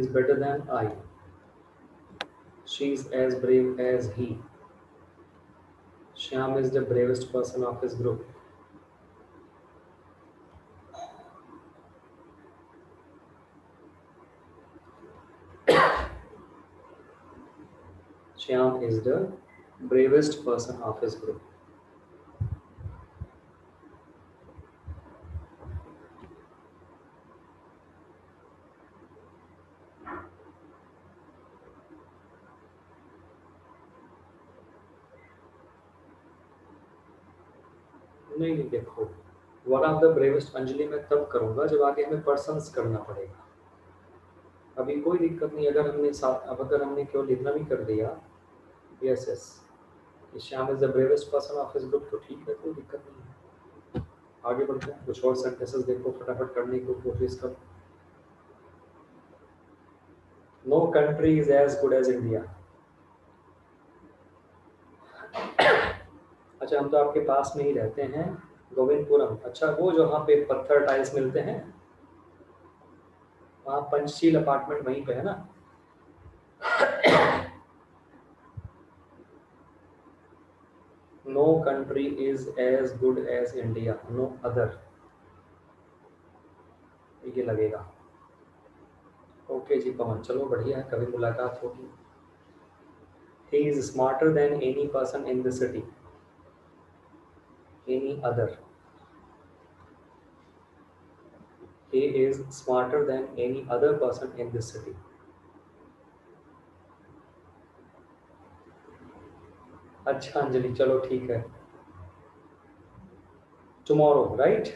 is better than I. She is as brave as he. Shyam is the bravest person of his group. Shyam is the bravest person of his group. नहीं नहीं, देखो, one of the bravest Anjali मैं तब करूंगा जब आगे हमें persons करना पड़ेगा। अभी कोई दिक्कत नहीं, अगर हमने साथ, अब अगर हमने केवल इतना भी कर दिया, yes yes, Shyam is the bravest person of his group, तो ठीक है, कोई दिक्कत नहीं है। आगे बढ़ते हैं, कुछ और सेंटेंसेस देखो, फटाफट करने की कोशिश करो। No country is as good as India. अच्छा, हम तो आपके पास में ही रहते हैं, गोविंदपुरम। अच्छा, वो जो वहाँ पे पत्थर टाइल्स मिलते हैं, वहाँ पंचशील अपार्टमेंट वहीं पे है ना? No country is as good as India, no other, ये लगेगा। ओके जी पवन, चलो बढ़िया है, कभी मुलाकात होगी। He is smarter than any person in the city, any other. He is smarter than any other person in the city. अच्छा अंजलि, चलो ठीक है, टुमारो, राइट?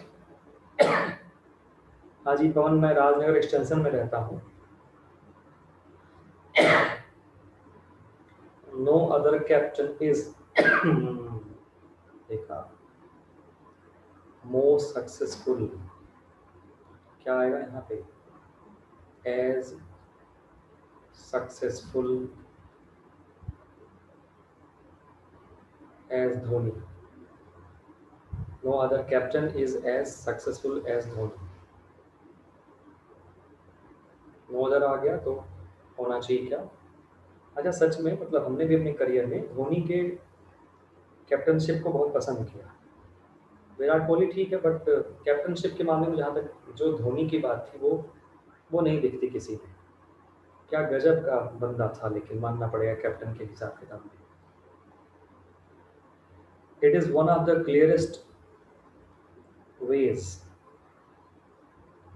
हाँ जी पवन, मैं राजनगर एक्सटेंशन में रहता हूँ। नो अदर कैप्टन इज, देखा, मोर सक्सेसफुल, क्या आएगा यहाँ पे? As successful as Dhoni. No other captain is as successful as Dhoni. No other आ गया तो होना चाहिए क्या? अच्छा, सच में मतलब हमने भी अपने करियर में धोनी के कैप्टनशिप को बहुत पसंद किया। विराट कोहली ठीक है, बट कैप्टनशिप के मामले में जहाँ तक जो धोनी की बात थी, वो नहीं दिखती किसी में। क्या गजब का बंदा था, लेकिन मानना पड़ेगा कैप्टन के हिसाब किताब में। It is one of the clearest ways,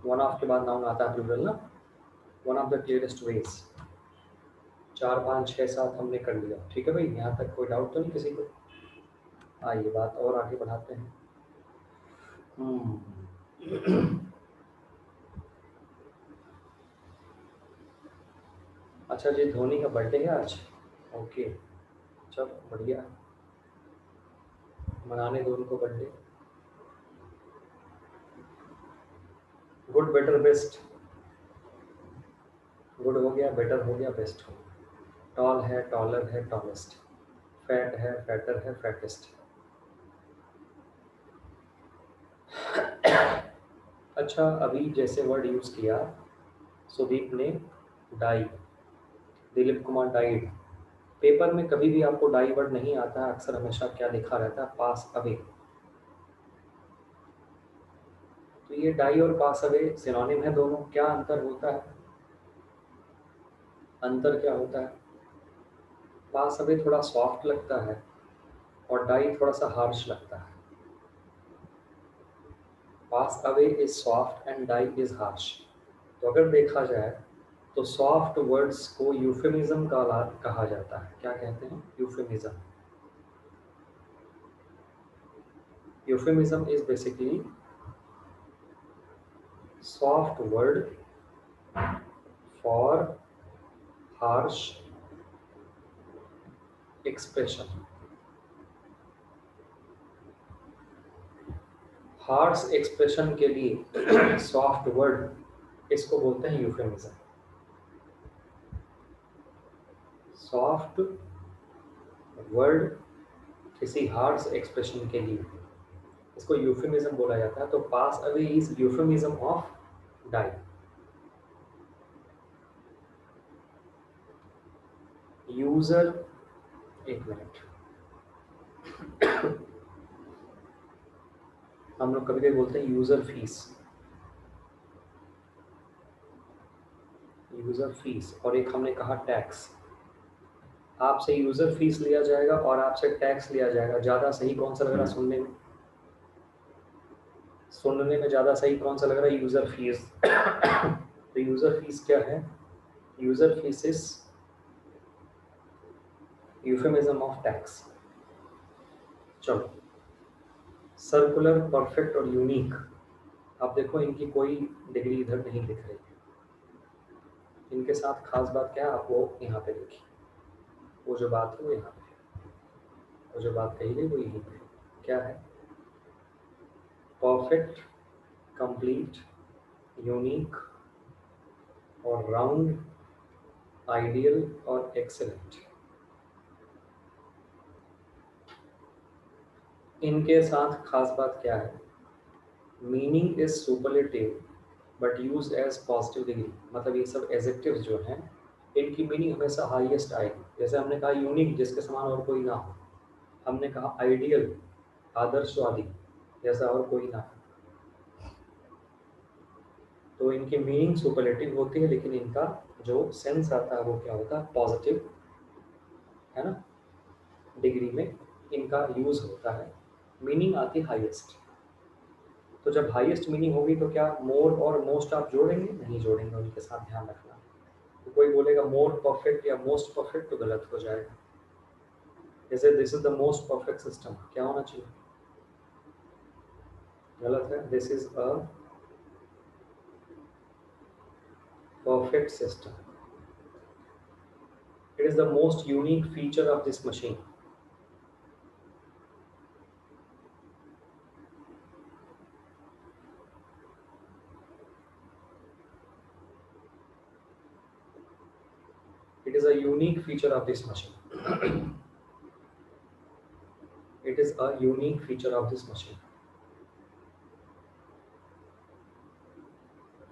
one of के बाद नाउन आता है प्लूरल ना, one of the clearest ways. 4 5 6 7 हमने कर लिया, ठीक है भाई, यहाँ तक कोई डाउट तो नहीं किसी को? आइए बात और आगे बढ़ाते हैं। अच्छा जी, धोनी का बर्थडे है आज, ओके, चलो बढ़िया, मनाने दो उनको birthday. Good, better, best. Good हो गया, बेटर हो गया, बेस्ट हो गया। टॉल है, टॉलर है, टॉलेस्ट। फैट है, फैटर है, फैटेस्ट। अच्छा, अभी जैसे वर्ड यूज़ किया सुदीप ने, die, Dilip Kumar died. Paper में कभी भी आपको डाई वर्ड नहीं आता है, अक्सर हमेशा क्या लिखा रहता है? Pass away. तो ये डाई और पास अवे सिनोनिम है दोनों, क्या अंतर होता है? अंतर क्या होता है? पास अवे थोड़ा सॉफ्ट लगता है और डाई थोड़ा सा हार्श लगता है। Pass away is soft and die is harsh. तो अगर देखा जाए तो सॉफ्ट वर्ड्स को यूफेमिज्म कहा जाता है। क्या कहते हैं? Euphemism. Euphemism is basically soft word for harsh expression. Harsh expression के लिए सॉफ्ट वर्ड, इसको बोलते हैं यूफेमिज्म। सॉफ्ट वर्ड किसी हार्श एक्सप्रेशन के लिए, इसको यूफेमिज्म बोला जाता है। तो pass away is euphemism of die. User, एक मिनट, हम लोग कभी कभी बोलते हैं यूजर फीस, यूजर फीस, और एक हमने कहा टैक्स। आपसे यूजर फीस लिया जाएगा और आपसे टैक्स लिया जाएगा, ज्यादा सही कौन सा लग रहा है सुनने में? सुनने में ज्यादा सही कौन सा लग रहा है? User fees. तो यूजर फीस क्या है? User fees is euphemism of tax. चलो, सर्कुलर, परफेक्ट और यूनिक। आप देखो इनकी कोई डिग्री इधर नहीं लिख रही है। इनके साथ खास बात क्या है, आप वो यहाँ पे लिखिए। वो जो बात है वो यहाँ पे है, वो जो बात कही गई वो यहीं पे है। क्या है? परफेक्ट, कंप्लीट, यूनिक और राउंड, आइडियल और एक्सेलेंट। इनके साथ खास बात क्या है? Meaning is superlative but use as positive degree. मतलब ये सब एजेक्टिव्स जो हैं, इनकी मीनिंग हमेशा हाईएस्ट आएगी। जैसे हमने कहा यूनिक, जिसके समान और कोई ना हो। हमने कहा आइडियल, आदर्शवादी, जैसा और कोई ना हो। तो इनकी मीनिंग सुपरलेटिव होती है, लेकिन इनका जो सेंस आता है वो क्या होता है? पॉजिटिव, है ना? डिग्री में इनका यूज होता है। मीनिंग आती हाईएस्ट। तो जब हाईएस्ट मीनिंग होगी तो क्या मोर और मोस्ट आप जोड़ेंगे? नहीं जोड़ेंगे, उनके साथ ध्यान रखना। तो कोई बोलेगा मोर परफेक्ट या मोस्ट परफेक्ट तो गलत हो जाएगा। जैसे this is the most perfect system, क्या होना चाहिए? गलत है। This is a perfect system. It is the most unique feature of this machine. It is a unique feature of this machine. It is a unique feature of this machine.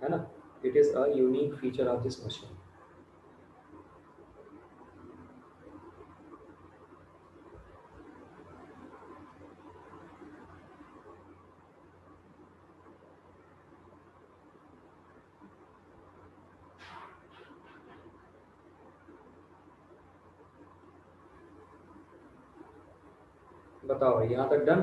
है ना? It is a unique feature of this machine. बताओ यहाँ तक done?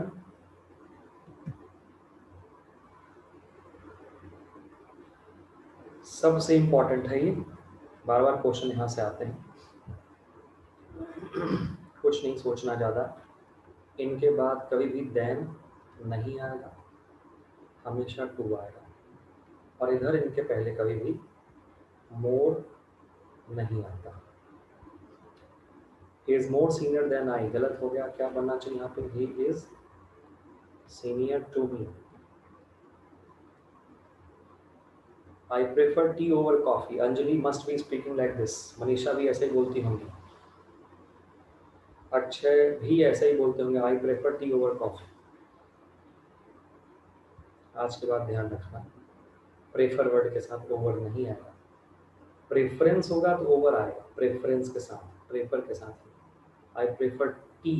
सबसे important है ये, बार बार question यहाँ से आते हैं। कुछ नहीं सोचना ज़्यादा। इनके बाद कभी भी देन नहीं आएगा, हमेशा टू आएगा। और इधर इनके पहले कभी भी मोर नहीं आता। He is more senior than I, गलत हो गया। क्या बनना चाहिए यहाँ पे? He is senior to me. I prefer tea over coffee. Anjali must be speaking like this. Manisha भी ऐसे ही बोलती होंगी। अक्षय भी ऐसे ही बोलते होंगे, आई प्रेफर टी ओवर कॉफी। आज के बाद ध्यान रखना, प्रेफर वर्ड के साथ ओवर नहीं आएगा। प्रेफरेंस होगा तो ओवर आएगा, प्रेफरेंस के साथ, प्रेफर के साथ। I prefer tea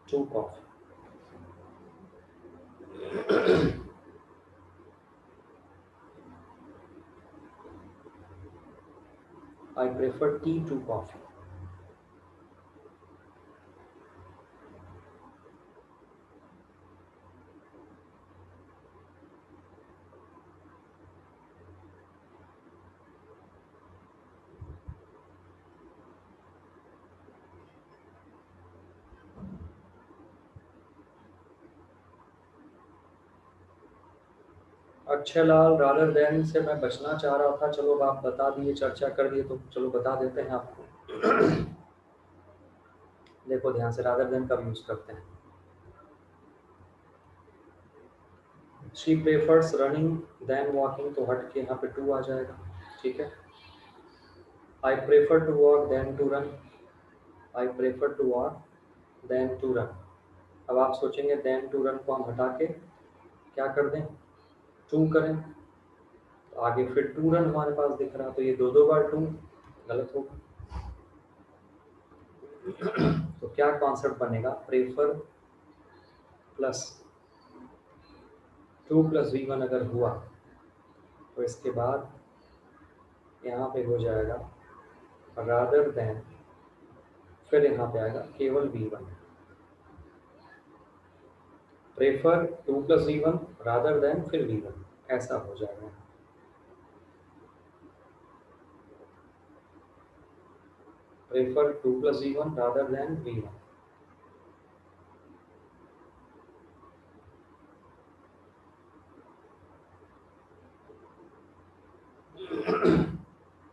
to coffee. I prefer tea to coffee. Akshay Lal, rather than से मैं बचना चाह रहा था। चलो अब आप बता दिए, चर्चा कर दिए, तो चलो बता देते हैं आपको। देखो ध्यान से, रादर देन कब यूज करते हैं? She prefers running than walking, तो हट के यहाँ पे टू आ जाएगा। ठीक है। I prefer to walk than to run. I prefer to walk than to run. अब आप सोचेंगे देन टू रन को हम हटा के क्या कर दें? टू करें। तो आगे फिर टू रन हमारे पास दिख रहा, तो ये दो दो बार टू, गलत होगा। तो क्या कॉन्सेप्ट बनेगा, प्रेफर प्लस 2+v1 अगर हुआ तो इसके बाद यहाँ पे हो जाएगा रादर देन, फिर यहाँ पे आएगा केवल v1। Prefer 2+v1 rather than फिर v1, ऐसा हो जाएगा। Prefer 2+v1 rather than v1।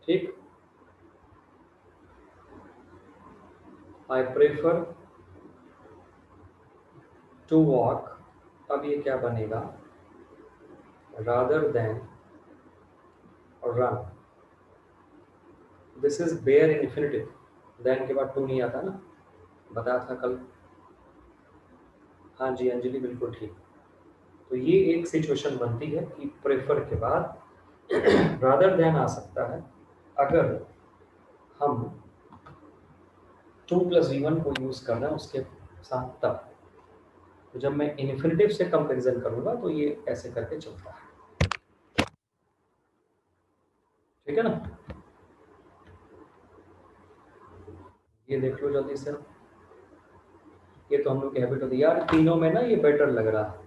ठीक, आई प्रेफर टू वॉक, अब ये क्या बनेगा, rather than run. This is bare in infinitive, than के बाद टू नहीं आता ना, बताया था कल। हाँ जी अंजलि बिल्कुल ठीक। तो ये एक सिचुएशन बनती है कि प्रेफर के बाद रादर देन आ सकता है अगर हम 2+v1 को यूज कर रहे हैं उसके साथ तब। तो जब मैं इन्फिनिटिव से कंपैरिजन करूंगा तो ये ऐसे करके चलता है, ठीक है ना। ये देख लो जल्दी से, ये तो हम लोग की हैबिट होती है यार, तीनों में ना ये बेटर लग रहा है,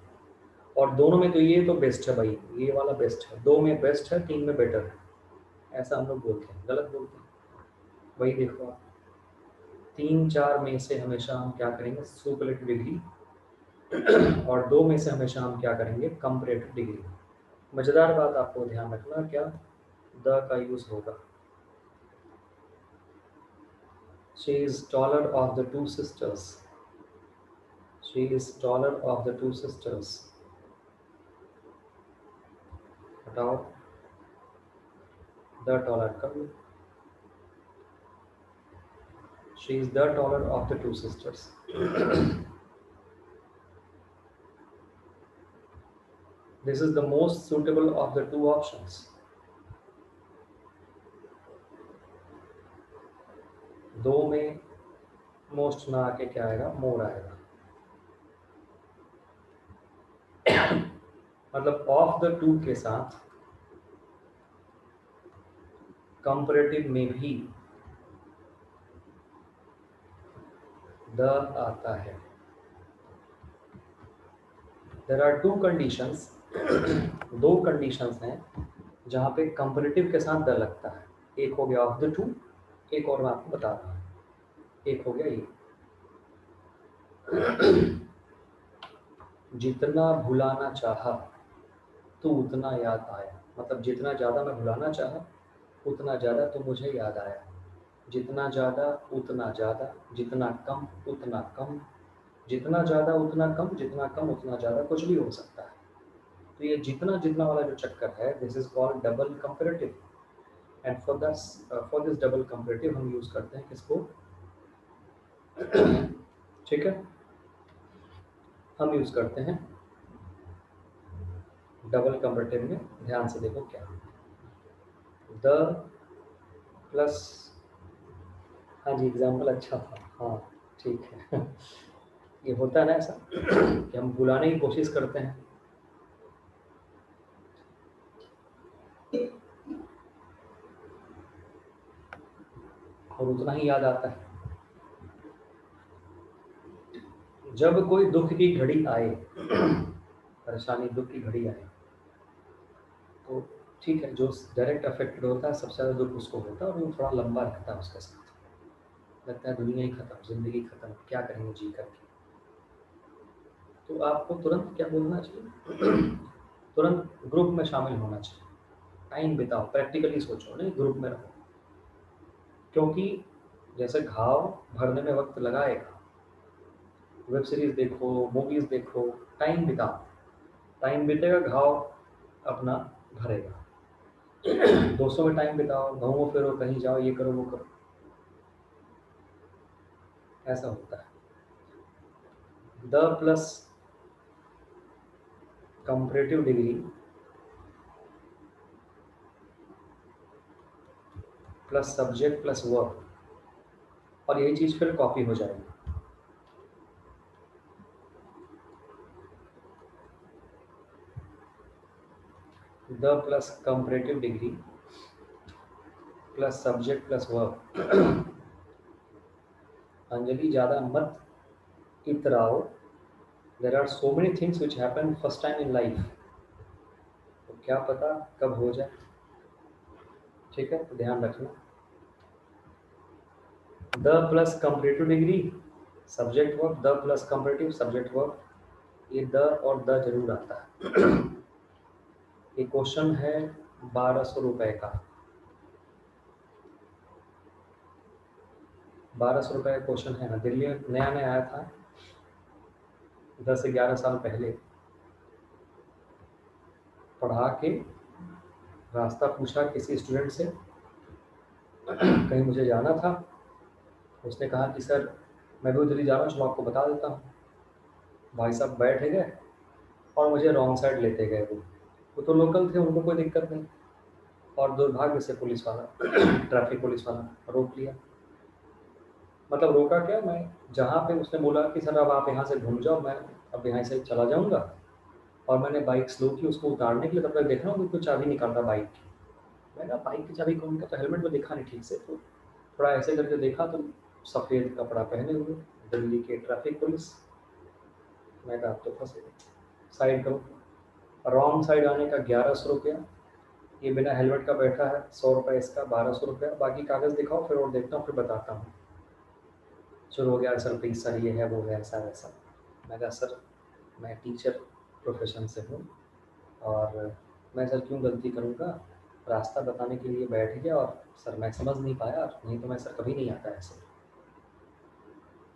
और दोनों में तो ये तो बेस्ट है भाई, ये वाला बेस्ट है, दो में बेस्ट है, तीन में बेटर है, ऐसा हम लोग बोलते हैं, गलत बोलते हैं। वही देखो आप, 3 4 में से हमेशा हम क्या करेंगे, सुपरलेटिव डिग्री, और 2 में से हमेशा हम क्या करेंगे, कंपैरेटिव डिग्री। मजेदार बात आपको ध्यान रखना, क्या द का यूज होगा। She is taller of the two sisters, she is taller of the two sisters। हटाओ द taller कर लो, she is the taller of the two sisters। this is the most suitable of the two options। दो में most ना आके क्या आएगा, मोर आएगा। मतलब ऑफ द टू के साथ कंपैरेटिव में भी द आता है। देयर आर टू कंडीशंस, दो कंडीशंस हैं जहाँ पे कंपैरेटिव के साथ द लगता है। एक हो गया ऑफ द टू, एक और मैं आपको बता रहा हूँ, एक हो गया ये, जितना भुलाना चाहा तो उतना याद आया। मतलब जितना ज़्यादा मैं भुलाना चाहा उतना ज़्यादा तो मुझे याद आया, जितना ज़्यादा उतना ज़्यादा, जितना कम उतना कम, जितना ज़्यादा उतना कम, जितना कम उतना ज़्यादा, कुछ भी हो सकता है। तो ये जितना जितना वाला जो चक्कर है, this is called double comparative. And for this double comparative हम यूज करते हैं किसको, ठीक है, हम यूज करते हैं डबल कंपैरेटिव में। ध्यान से देखो क्या, द प्लस, हाँ जी एग्जाम्पल अच्छा था, हाँ ठीक है। ये होता है ना ऐसा कि हम भुलाने की कोशिश करते हैं, और उतना ही याद आता है। जब कोई दुख की घड़ी आए, परेशानी दुख की घड़ी आए, तो ठीक है, जो डायरेक्ट अफेक्टेड होता है सबसे ज़्यादा दुख उसको होता है, और वो थोड़ा लंबा रहता है उसके साथ, लगता है दुनिया ही खत्म, जिंदगी खत्म, क्या करेंगे जी करके। तो आपको तुरंत क्या बोलना चाहिए, तुरंत ग्रुप में शामिल होना चाहिए, टाइम बिताओ, प्रैक्टिकली सोचो, नहीं ग्रुप में रहो। क्योंकि जैसे घाव भरने में वक्त लगाएगा, वेब सीरीज देखो, मूवीज देखो, टाइम बिताओ, टाइम बीतेगा घाव अपना भरेगा। दोस्तों में टाइम बिताओ, घूमो फिरो, कहीं जाओ, ये करो वो करो, ऐसा होता है। The plus comparative degree plus subject plus verb, और यही चीज़ फिर कॉपी हो जाएगी। The plus comparative degree plus subject plus verb. Anjali ज़्यादा मत इतराओ, there are so many things which happen first time in life, तो क्या पता कब हो जाए। ठीक है, तो ध्यान रखना। The plus comparative degree subject verb, the plus comparative subject verb, ये द और द जरूर आता है। ये क्वेश्चन है 1200 रुपए का, 1200 रुपए का क्वेश्चन है ना। दिल्ली में नया नया आया था 10 से 11 साल पहले। पढ़ा के रास्ता पूछा किसी स्टूडेंट से, कहीं मुझे जाना था। उसने कहा कि सर मैं भी उधर ही जा रहा हूँ, चलो आपको बता देता हूँ। भाई साहब बैठ गए और मुझे रॉन्ग साइड लेते गए। वो तो लोकल थे, उनको कोई दिक्कत नहीं, और दुर्भाग्य से पुलिस वाला ट्रैफिक पुलिस वाला रोक लिया। मतलब रोका क्या, मैं जहाँ पे उसने बोला कि सर अब आप यहाँ से घूम जाओ, मैं अब यहाँ से चला जाऊँगा, और मैंने बाइक स्लो की उसको उतारने के लिए, तब तक देखा ना कोई चाबी निकाल रहा बाइक की। मैंने कहा बाइक की चाबी कौन का, तो हेलमेट में देखा नहीं ठीक से, तो थोड़ा ऐसे करके देखा तो सफ़ेद कपड़ा पहने हुए दिल्ली के ट्रैफिक पुलिस। मैं कहा आप तो फंसे, साइड करो। रॉन्ग साइड आने का 1100 रुपया, ये बिना हेलमेट का बैठा है 100 रुपये इसका, 1200 रुपया। बाकी कागज़ दिखाओ फिर और देखता हूँ, फिर बताता हूँ। शुरू हो गया सर प्लीज़ सर ये है वो है ऐसा वैसा। मैं कहा सर मैं टीचर प्रोफेशन से हूँ, और मैं सर क्यों गलती करूँगा, रास्ता बताने के लिए बैठ गया और सर मैं समझ नहीं पाया, नहीं तो मैं सर कभी नहीं आता ऐसे।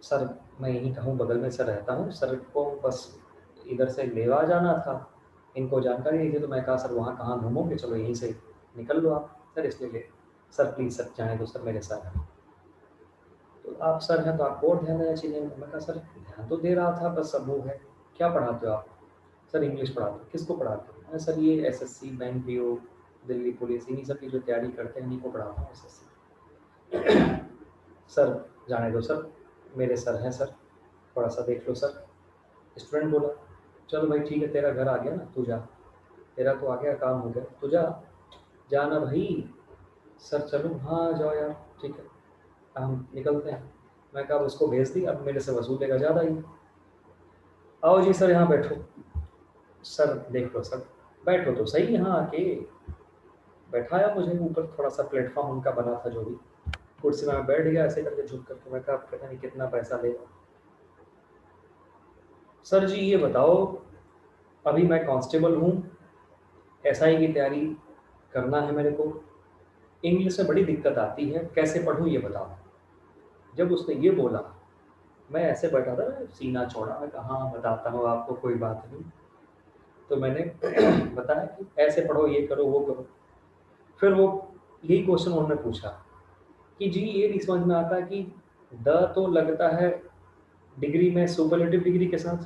सर मैं यहीं कहूँ बगल में सर रहता हूँ, सर को बस इधर से लेवा जाना था, इनको जानकारी नहीं थी, तो मैं कहा सर वहाँ कहाँ घूमोगे, चलो यहीं से निकल लो आप सर, इसलिए ले। सर प्लीज़ सर जाने दो सर, मेरे साथ है। तो आप सर हैं तो आपको और ध्यान देना चाहिए। मैं कहा सर ध्यान तो दे रहा था, बस अब वो है। क्या पढ़ाते हो आप? सर इंग्लिश पढ़ाते हो। किसको पढ़ाते हो? मैं सर ये SSC bank PO Delhi police इन्हीं सब की जो तैयारी करते हैं इन्हीं को पढ़ाता हूँ एसएससी। सर जाने दो सर, मेरे सर हैं सर, थोड़ा सा देख लो सर। स्टूडेंट बोला चलो भाई ठीक है, तेरा घर आ गया ना, तू जा, तेरा तो आ गया, काम हो गया, तू जा, जाना भाई। सर चलो हाँ जाओ यार, ठीक है हम निकलते हैं। मैं कहा अब उसको भेज दी, अब मेरे से वसूलेगा ज़्यादा ही। आओ जी सर यहाँ बैठो। सर देख लो सर, बैठो तो सही यहाँ आके। बैठाया मुझे ऊपर, थोड़ा सा प्लेटफॉर्म उनका बना था जो भी, कुर्सी में मैं बैठ गया ऐसे करके झुक करके। मैं कहा पता नहीं कितना पैसा लेगा। सर जी ये बताओ, अभी मैं कांस्टेबल हूँ, एसआई की तैयारी करना है मेरे को, इंग्लिश में बड़ी दिक्कत आती है, कैसे पढूं ये बताओ। जब उसने ये बोला, मैं ऐसे बैठा था ना, सीना चौड़ा। मैं कहा हाँ बताता हूँ आपको, कोई बात नहीं। तो मैंने बताया कि ऐसे पढ़ो, ये करो वो करो। फिर वो यही क्वेश्चन उन्होंने पूछा कि जी ये नहीं समझ में आता कि द तो लगता है डिग्री में सुपरलेटिव डिग्री के साथ,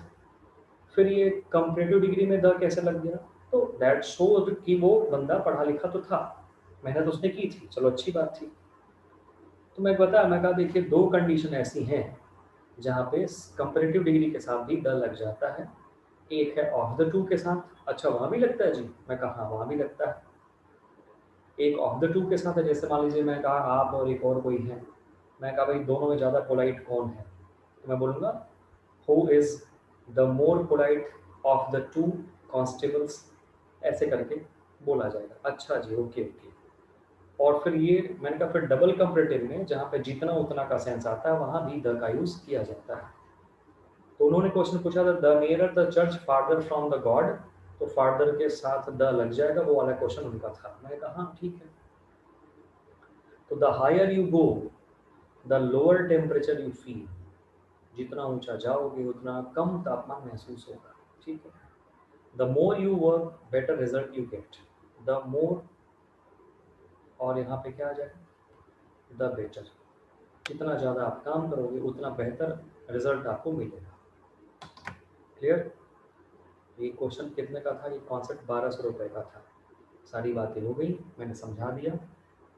फिर ये कंपैरेटिव डिग्री में द कैसे लग गया। तो दैट शोड कि वो बंदा पढ़ा लिखा तो था, मेहनत उसने की थी, चलो अच्छी बात थी। तो मैं बताया, मैं कहा देखिए दो कंडीशन ऐसी हैं जहाँ पे कंपैरेटिव डिग्री के साथ भी द लग जाता है। एक है ऑफ द टू के साथ। अच्छा वहाँ भी लगता है जी? मैं कहा हाँ वहाँ भी लगता है। एक ऑफ द टू के साथ है, जैसे मान लीजिए मैं कहा आप और एक और कोई है, मैं कहा भाई दोनों में ज़्यादा पोलाइट कौन है, तो मैं बोलूँगा who is the more polite of the two constables, ऐसे करके बोला जाएगा। अच्छा जी ओके ओके। और फिर ये मैंने कहा फिर डबल कंपैरेटिव में जहाँ पे जितना उतना का सेंस आता है वहाँ भी द का यूज़ किया जाता है। तो उन्होंने क्वेश्चन पूछा था the nearer the church farther from the God, तो फार्दर के साथ द लग जाएगा, वो वाला क्वेश्चन उनका था। मैंने कहा हाँ ठीक है। तो the higher you go the lower temperature you feel, जितना ऊंचा जाओगे उतना कम तापमान महसूस होगा। ठीक है। The more you work better result you get, the more, और यहाँ पे क्या आ जाएगा द बेटर, जितना ज़्यादा आप काम करोगे उतना बेहतर रिजल्ट आपको मिलेगा। क्लियर? ये क्वेश्चन कितने का था? ये कॉन्सेप्ट 1200 रुपये का था। सारी बातें हो गई, मैंने समझा दिया।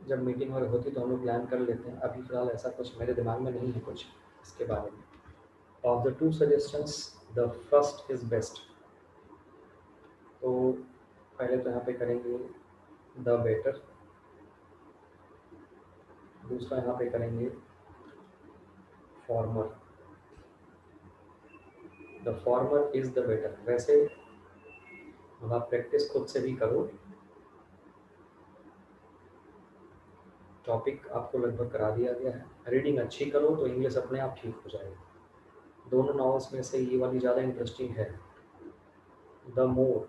जब मीटिंग वगैरह होती तो हम लोग प्लान कर लेते हैं। अभी फ़िलहाल ऐसा कुछ मेरे दिमाग में नहीं है कुछ इसके बारे में। Of the two suggestions the first is best. तो पहले तो यहाँ पे करेंगे द बेटर, दूसरा यहाँ पे करेंगे farmer. The former is the better. वैसे अब आप प्रैक्टिस खुद से भी करो, टॉपिक आपको लगभग करा दिया गया है। रीडिंग अच्छी करो तो इंग्लिश अपने आप ठीक हो जाएगी। दोनों नॉवेल्स में से ये वाली ज़्यादा इंटरेस्टिंग है। The more,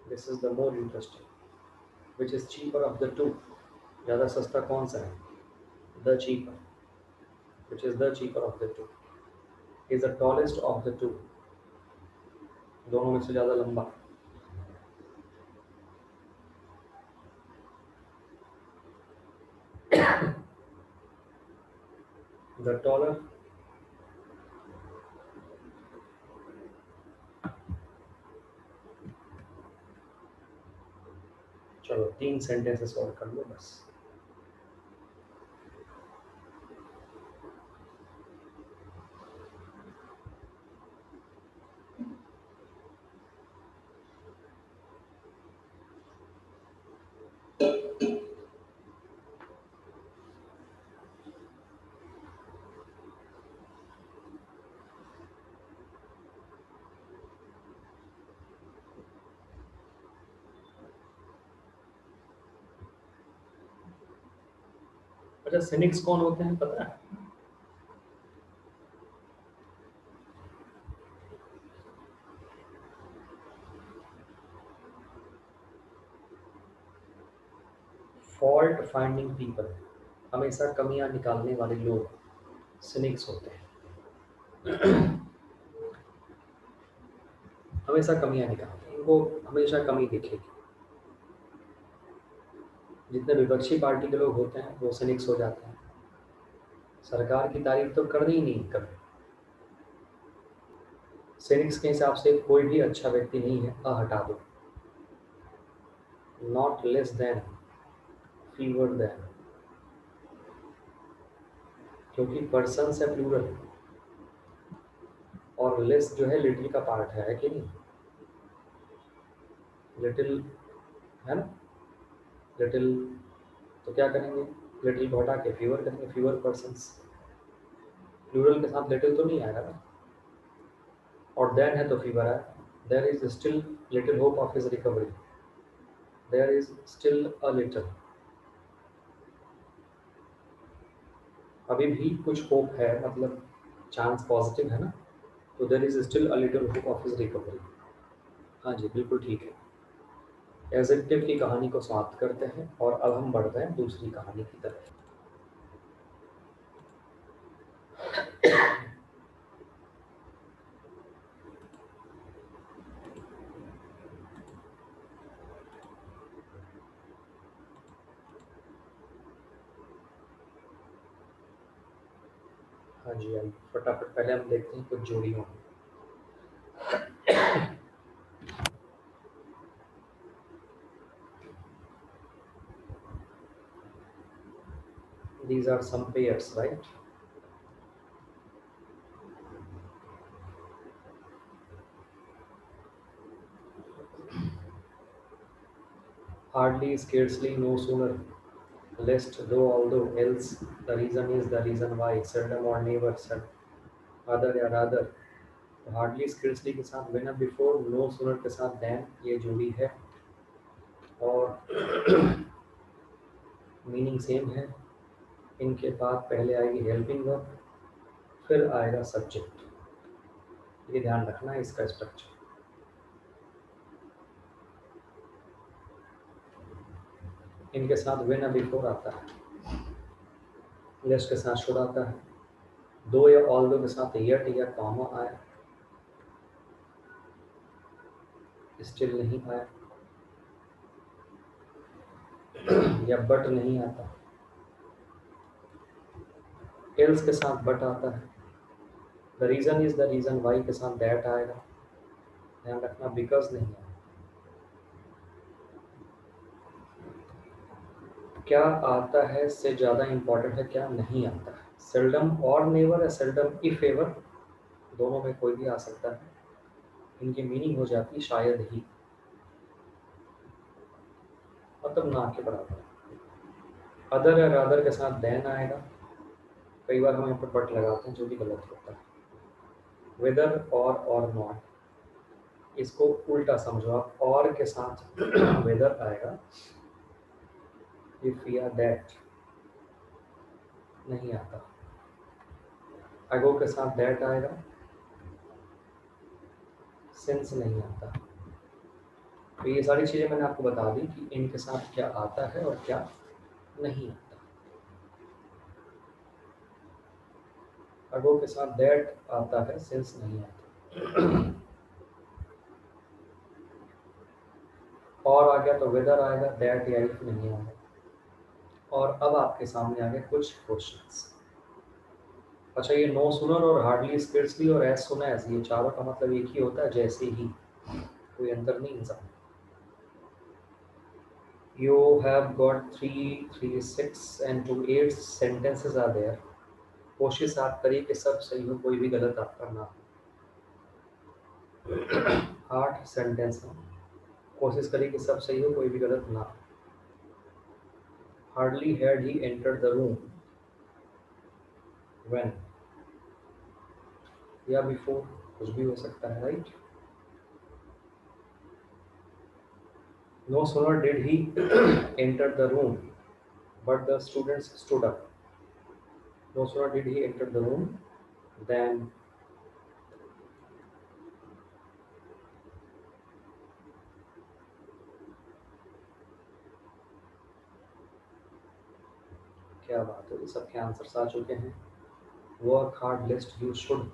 this is the more interesting. Which is cheaper of the two, ज़्यादा सस्ता कौन सा है? The cheaper, which is the cheaper of the two. Is the tallest of the two, दोनों में से ज़्यादा लंबा। द टॉलर, चलो 3 सेंटेंसेस और कर लो बस। अच्छा, सिनिक्स कौन होते हैं पता है? फॉल्ट फाइंडिंग पीपल, हमेशा कमियां निकालने वाले लोग सिनिक्स होते हैं। हमेशा कमियां निकालते हैं, इनको हमेशा कमी दिखेगी। जितने विपक्षी पार्टी के लोग होते हैं वो सिनिक्स हो जाते हैं। सरकार की तारीफ तो करनी ही नहीं कभी। सिनिक्स के हिसाब से कोई भी अच्छा व्यक्ति नहीं है, हटा दो। Not less than, fewer than, क्योंकि पर्सन है प्लूरल, और लेस जो है लिटिल का पार्ट है कि नहीं? लिटिल है ना, लिटिल। तो क्या करेंगे, लिटिल को हटा के फीवर करेंगे, फीवर पर्सन। प्लूरल के साथ लिटिल तो नहीं आएगा ना, और देन है तो फीवर है। There is still little hope of his recovery, there is still a little, अभी भी कुछ होप है, मतलब चांस पॉजिटिव है ना। तो there is still a little hope of his recovery. हाँ जी, बिल्कुल ठीक है। एडजेक्टिव की कहानी को समाप्त करते हैं और अब हम बढ़ते हैं दूसरी कहानी की तरफ। हाँ जी, आइए फटाफट पहले हम देखते हैं कुछ जोड़ियों में। These are some pairs, right? Hardly, scarcely, no sooner, lest, though, although, else, the reason is, the reason why, seldom or never, other या rather। तो हार्डली स्किल्सली के साथ विनर बिफोर, नो सूनर के साथ देन, ये जोड़ी है और मीनिंग सेम है। इनके बाद पहले आएगी हेल्पिंग वर्ब, फिर आएगा सब्जेक्ट। ये ध्यान रखना है इसका स्ट्रक्चर। इनके साथ विनर बिफोर आता है, लेस्ट के साथ शुड आता है, दो या ऑल दो के साथ यट या कॉमा आया, स्टिल नहीं आया, या बट नहीं आता, एल्स के साथ बट आता है, the reason is the reason why के साथ दैट आएगा, ध्यान रखना बिकॉज नहीं आएगा। क्या आता है से ज़्यादा इम्पोर्टेंट है क्या नहीं आता है। सेल्डम और नेवर या सेल्डम इफ एवर, दोनों में कोई भी आ सकता है। इनकी मीनिंग हो जाती है शायद ही, मतलब ना के बराबर। अदर या रादर के साथ देन आएगा। कई बार हम यहाँ पर बट लगाते हैं जो भी गलत होता है। वेदर और नॉट, इसको उल्टा समझो आप, और के साथ वेदर आएगा। इफ या दैट नहीं आता। अगो के साथ दैट आएगा। सिंस नहीं आता। तो ये सारी चीज़ें मैंने आपको बता दी कि इनके साथ क्या आता है और क्या नहीं आता। अगो के साथ दैट आता है, सिंस नहीं आता। और आ गया तो वेदर आएगा, दैट या इफ नहीं आएगा। और अब आपके सामने आ गए कुछ क्वेश्चंस। अच्छा, ये नो सुनर और हार्डली स्किर्सली और एज सुन एज, ये चारों का मतलब एक ही होता है, जैसे ही, कोई अंतर नहीं इंसान। You have got 3, 3, 6 and 2, 8 sentences are there. कोशिश आप करिए कि सब सही हो, कोई भी गलत आपका ना हो। 8 सेंटेंस हैं, कोशिश करिए कि सब सही हो, कोई भी गलत ना हो। Hardly had he entered the room when, या बिफोर, कुछ भी हो सकता है, right. No sooner did he enter the room but the students stood up. No sooner did he enter the room than, क्या बात है, सबके आंसर्स आ चुके हैं। Work hard lest you should,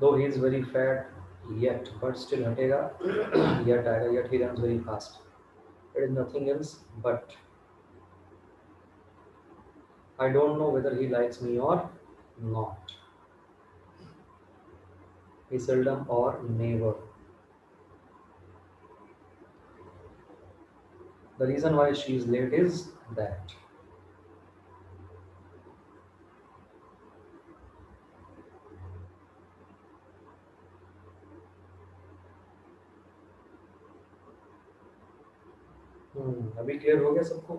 though he is very fat yet but still हटेगा। Yet आएगा, yet he runs very fast. It is nothing else but, I don't know whether he likes me or not. He seldom or never. The reason why she is late is that. अभी clear हो गया सबको।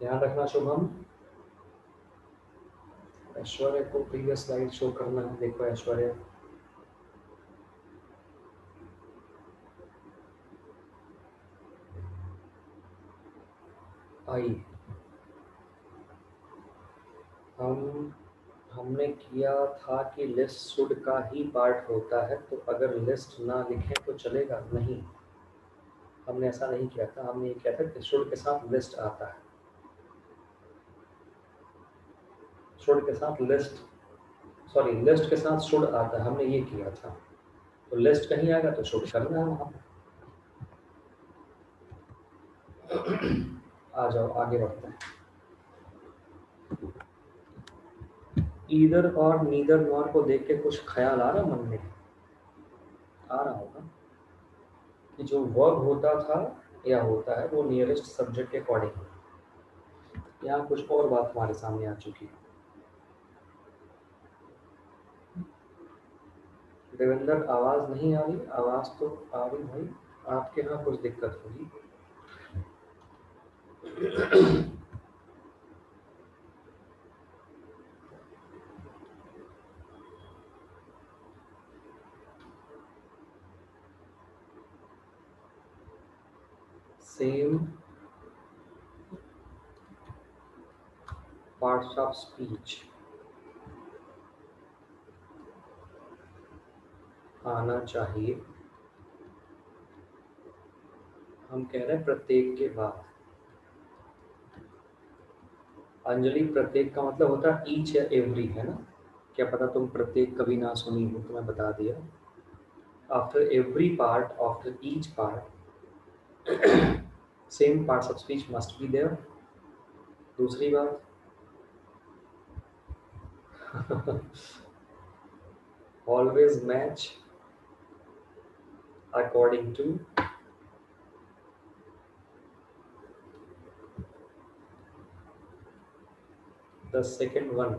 ध्यान रखना शुभम। ऐश्वर्या को previous slide show करना है, देखो ऐश्वर्या आई। हम हमने किया था कि लिस्ट शुड का ही पार्ट होता है, तो अगर लिस्ट ना लिखें तो चलेगा नहीं। हमने ऐसा नहीं किया था, हमने ये किया था कि शुड के साथ लिस्ट आता है। शुड के साथ लिस्ट, सॉरी लिस्ट के साथ शुड आता है, हमने ये किया था। तो लिस्ट कहीं आएगा तो शुड करना है वहाँ पे। आ जाओ आगे बढ़ते हैं। ईदर और नीदर नॉर को देख के कुछ ख्याल आ रहा मन में, आ रहा होगा कि जो वर्ब होता था या होता है वो नियरेस्ट सब्जेक्ट के अकॉर्डिंग है। यहाँ कुछ और बात हमारे सामने आ चुकी है। देवेंद्र आवाज नहीं आ रही, आवाज तो आ रही भाई, आपके यहाँ कुछ दिक्कत होगी। सेम पार्ट्स ऑफ स्पीच आना चाहिए। हम कह रहे हैं प्रत्येक के बाद। अंजलि, प्रत्येक का मतलब होता है ईच या एवरी, है ना। क्या पता तुम प्रत्येक कभी ना सुनी हो, तो मैं बता दिया। After every part, after each part, same parts of speech must be there. दूसरी बात, always match according to the second one।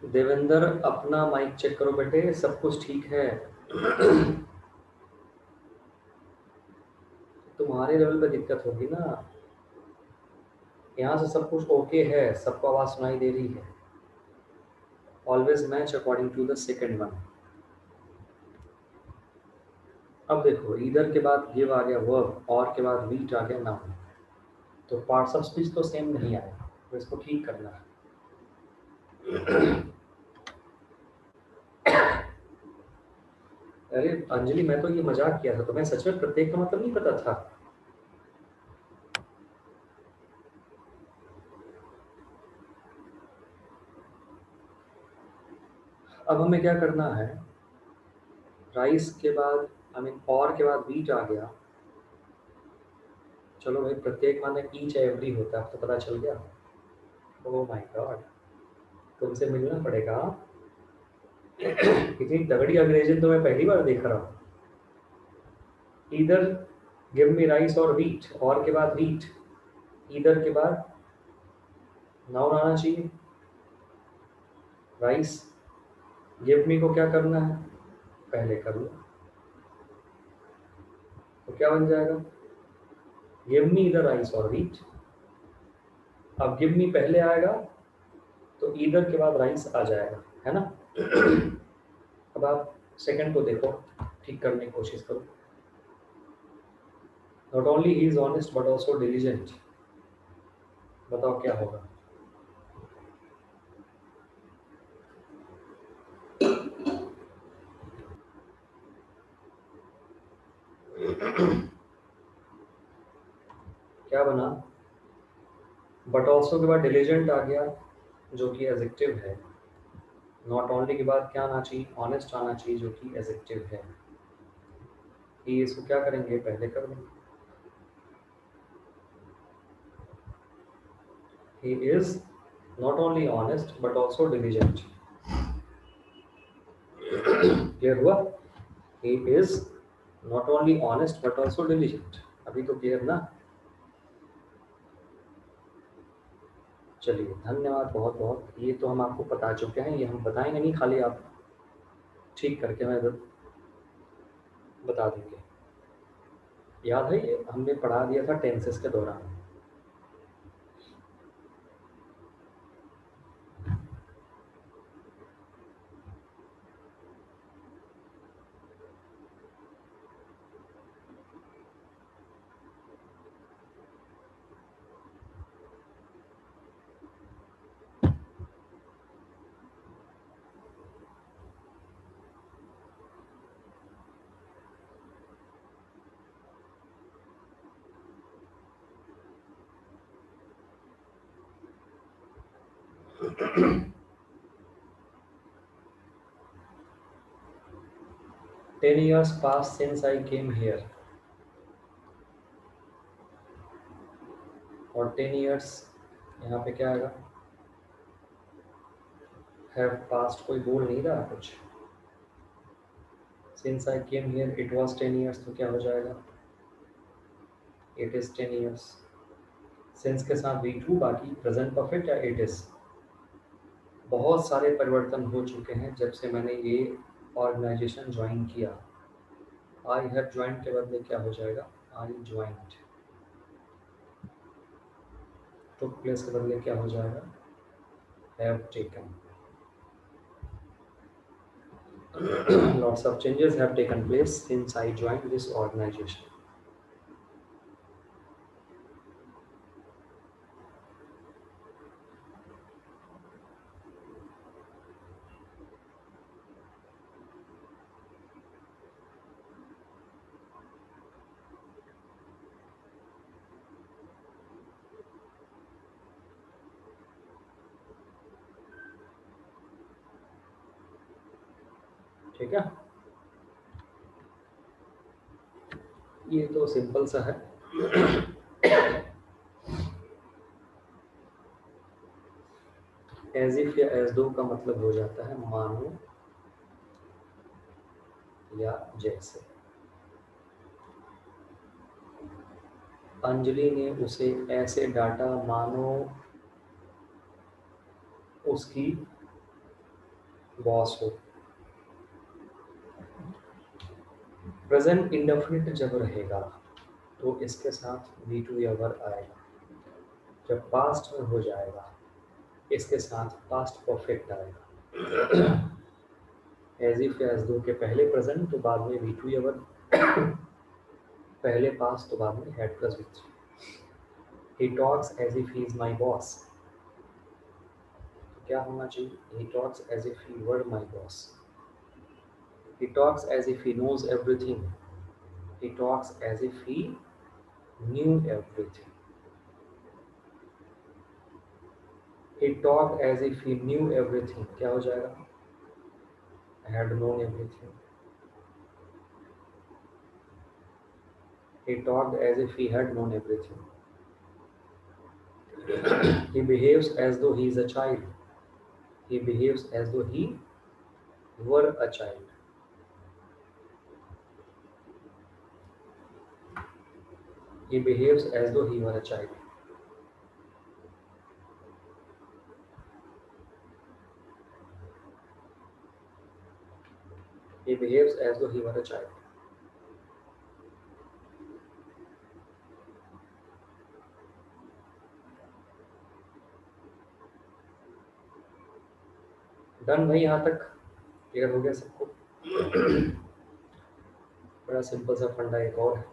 Devendra अपना माइक चेक करो बेटे, सब कुछ ठीक है। तुम्हारे लेवल पे दिक्कत होगी ना, यहाँ से सब कुछ ओके है, सबको आवाज सुनाई दे रही है। Always match according to the second one. अब देखो, ईदर के बाद गिव आ गया वर्ब, और के बाद वीट आ गया नाउन, तो पार्ट्स ऑफ स्पीच तो सेम नहीं आएगा, तो इसको ठीक करना है। अरे अंजलि, मैं तो ये मजाक किया था, तुम्हें सच में प्रत्येक का मतलब नहीं पता था? अब हमें क्या करना है, राइस के बाद और के बाद वीट आ गया। चलो भाई, प्रत्येक माने ईच एवरी होता है, तो पता चल गया। ओह माय गॉड, तुमसे मिलना पड़ेगा। इतनी तगड़ी अंग्रेजी तो मैं पहली बार देख रहा हूँ। इधर गिव मी राइस और वीट, और के बाद वीट, इधर के बाद नाउन आना चाहिए। राइस, गिव मी को क्या करना है, पहले कर लो, तो क्या बन जाएगा, गिव मी इधर राइस और वीट। अब गिव मी पहले आएगा तो इधर के बाद राइस आ जाएगा, है ना। अब आप सेकंड को देखो, ठीक करने की कोशिश करो। Not only he is honest but also diligent, बताओ क्या होगा। क्या बना, बट ऑल्सो के बाद डिलीजेंट आ गया, जो कि एडजेक्टिव है। नॉट ओनली के बाद क्या आना चाहिए, ऑनेस्ट आना चाहिए, जो कि एडजेक्टिव है। ये इसको क्या करेंगे, पहले कर देंगे। He is not only honest but also diligent। Clear हुआ, he is not only honest but also diligent। अभी तो क्लियर ना। चलिए, धन्यवाद बहुत बहुत। ये तो हम आपको बता चुके हैं, ये हम बताएंगे नहीं, खाली आप ठीक करके हमें बता देंगे। याद है, ये हमने पढ़ा दिया था टेंसेस के दौरान। Ten years pass since I came here, और 10 ईयर्स यहाँ पे क्या आएगा, हैव पास्ट कोई बोल नहीं रहा कुछ। Since I came here it was 10 years, तो क्या हो जाएगा, इट इज 10 ईयर्स। सिंस के साथ वी टू, बाकी प्रेजेंट परफेक्ट या इट इज। बहुत सारे परिवर्तन हो चुके हैं जब से मैंने ये ऑर्गेनाइजेशन ज्वाइन किया। आई हैव ज्वाइन के बदले क्या हो जाएगा, आई ज्वाइंट। टुक प्लेस के बदले क्या हो जाएगा, have taken. Lots of changes have taken place since I joined this organization। ठीक है, ये तो सिंपल सा है। एज इफ या एज दो का मतलब हो जाता है मानो या जैसे। अंजलि ने उसे ऐसे डांटा मानो उसकी बॉस हो। प्रेजेंट इंडेफिनिट जब रहेगा तो इसके साथ वी टू या वर आएगा। जब पास्ट में हो जाएगा इसके साथ पास्ट परफेक्ट आएगा। एज इफ एज दो के पहले प्रेजेंट तो बाद में वी टू या वर, पहले पास्ट तो बाद में had plus V three. He talks as if he is my boss, तो क्या होना चाहिए? He talks as if he were my boss. He talks as if he knows everything. He talks as if he knew everything. He talk as if he knew everything, क्या हो जाएगा? Had known everything. He talked as if he had known everything. He behaves as though he is a child. He behaves as though he were a child. He behaves as though he were a child. He behaves as though he were a child. Done भाई, यहाँ तक clear हो गया सबको? बड़ा simple सा फंडा एक और है।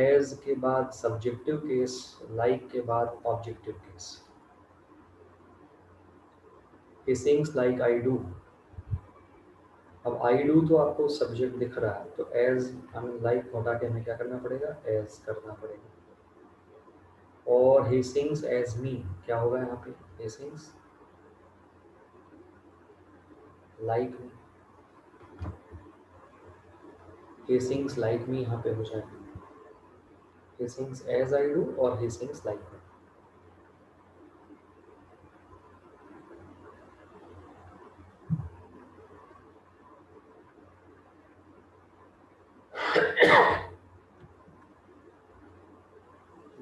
एज के बाद सब्जेक्टिव केस, लाइक के बाद objective case. He sings like I do। अब आई डू तो आपको सब्जेक्ट दिख रहा है, तो एज हमें लाइक हटा के हमें क्या करना पड़ेगा? एज करना पड़ेगा। और he sings as me, क्या होगा यहाँ पे? he sings like me। he sings like me यहाँ पे हो जाएगा। he sings as I do और he sings like me।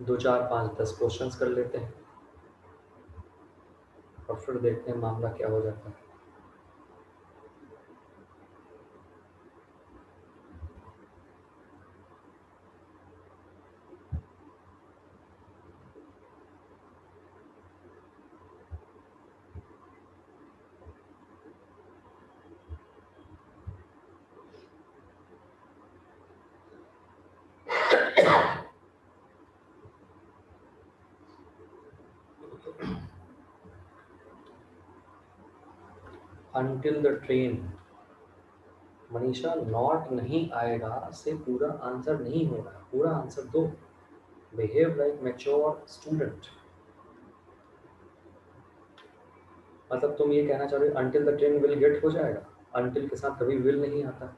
दो चार पाँच 10 क्वेश्चंस कर लेते हैं और फिर देखते हैं मामला क्या हो जाता है। Until the train, Manisha not नहीं आएगा से पूरा आंसर नहीं हो रहा, पूरा आंसर दो। बिहेव लाइक मैच्योर स्टूडेंट, मतलब तुम ये कहना चाह रहे हो until the train will get हो जाएगा? अंटिल के साथ कभी विल नहीं आता।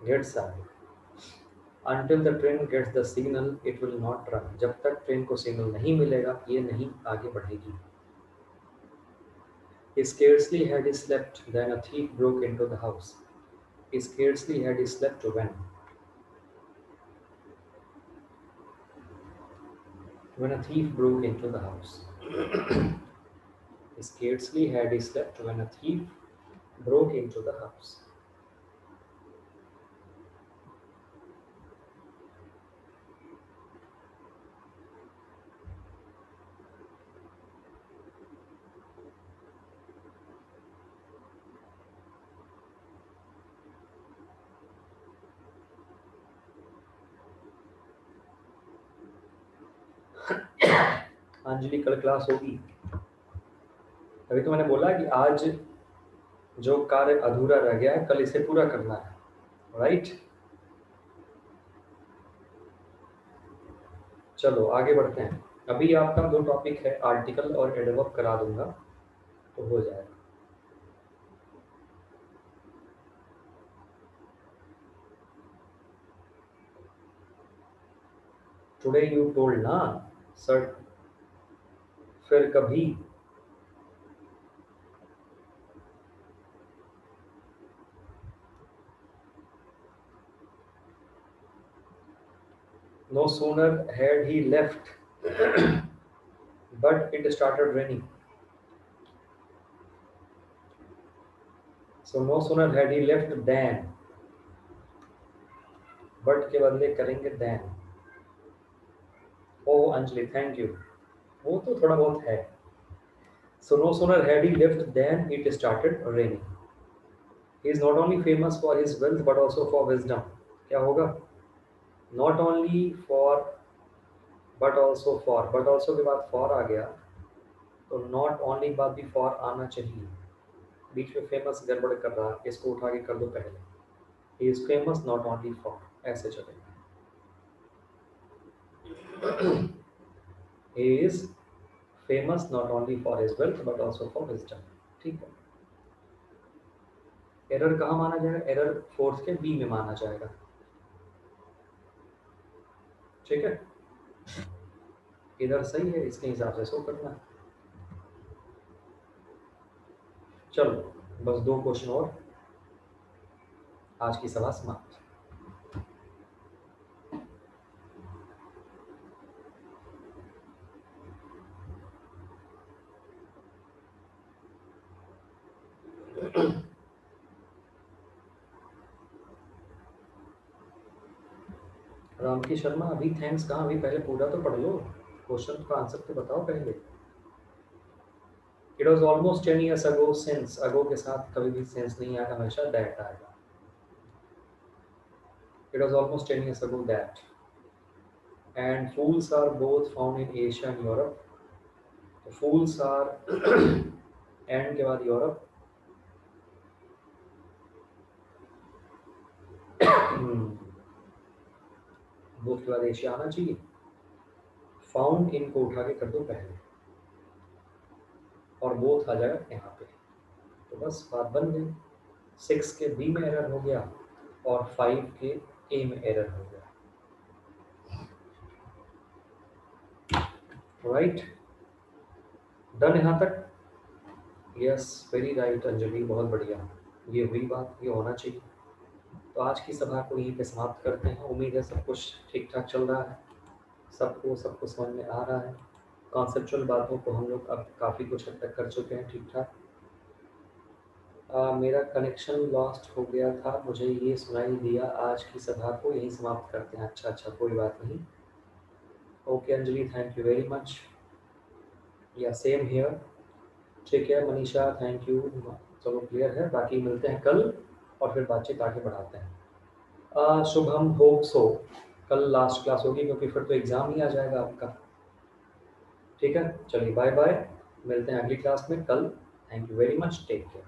गेट्स आएगा। Until the train gets the signal, it will not run। जब तक ट्रेन को सिग्नल नहीं मिलेगा ये नहीं आगे बढ़ेगी। Scarcely had he slept then a thief broke into the house। Scarcely had he slept when a thief broke into the house। Scarcely had he slept when a thief broke into the house। Anjali कल class होगी? अभी तो मैंने बोला कि आज जो कार्य अधूरा रह गया है कल इसे पूरा करना है, राइट? चलो आगे बढ़ते हैं। अभी आपका दो टॉपिक है, आर्टिकल और एडवर्ब करा दूंगा तो हो जाएगा। टुडे यू टोल्ड ना सर, फिर कभी, no sooner had he left but it started raining. So no sooner had he left than, but के बदले करेंगे than. Oh Anjali thank you, वो तो थोड़ा बहुत है. So no sooner had he left than it started raining. He is not only famous for his wealth but also for wisdom. क्या होगा? Not only for but also के बाद for आ गया, तो नॉट ओनली के बाद भी फॉर आना चाहिए. बीच में फेमस गड़बड़ कर रहा है, इसको उठा के कर दो पहले. He is famous not only for, ऐसे चलेगा. He is famous not only for his wealth but also for wisdom. ठीक है. एरर कहाँ माना जाएगा? एरर फोर्थ के बी में माना जाएगा. ठीक है. इधर सही है, इसके हिसाब से सो करना है. चलो बस 2 क्वेश्चन और, आज की सभा समाप्त. रामकी शर्मा अभी थैंक्स कहाँ? अभी पहले पूरा तो पढ़ लो, क्वेश्चन का आंसर तो बताओ पहले. It was almost 10 years ago. Since ago के साथ कभी भी सेंस नहीं आएगा, हमेशा दैट आएगा. It was almost 10 years ago that. And fools are both found in Asia and Europe. तो फूल्स आर एंड के बाद यूरोप. बोथ के बाद एशिया आना चाहिए. फाउंड इन को उठा के कर दो पहले, और बोथ आ जाएगा यहाँ पे. तो बस बात बन गई. 6 के बी में एरर हो गया और 5 के ए में एरर हो गया. राइट, डन यहाँ तक? यस, वेरी राइट अंजलि, बहुत बढ़िया. ये हुई बात, ये होना चाहिए. तो आज की सभा को यहीं पे समाप्त करते हैं. उम्मीद है सब कुछ ठीक ठाक चल रहा है, सबको सब कुछ समझ में आ रहा है. कॉन्सेप्चुअल बातों को हम लोग अब काफ़ी कुछ हद तक कर चुके हैं ठीक ठाक. मेरा कनेक्शन लॉस्ट हो गया था, मुझे ये सुनाई दिया. आज की सभा को यहीं समाप्त करते हैं. अच्छा अच्छा, कोई बात नहीं. Okay Anjali, thank you very much. या सेम हियर. ठीक है मनीषा, थैंक यू. चलो क्लियर है, बाकी मिलते हैं कल और फिर बातचीत आगे बढ़ाते हैं. शुभम होप सो कल लास्ट क्लास होगी, क्योंकि फिर तो एग्ज़ाम ही आ जाएगा आपका. ठीक है, चलिए बाय बाय, मिलते हैं अगली क्लास में कल. Thank you very much, take care.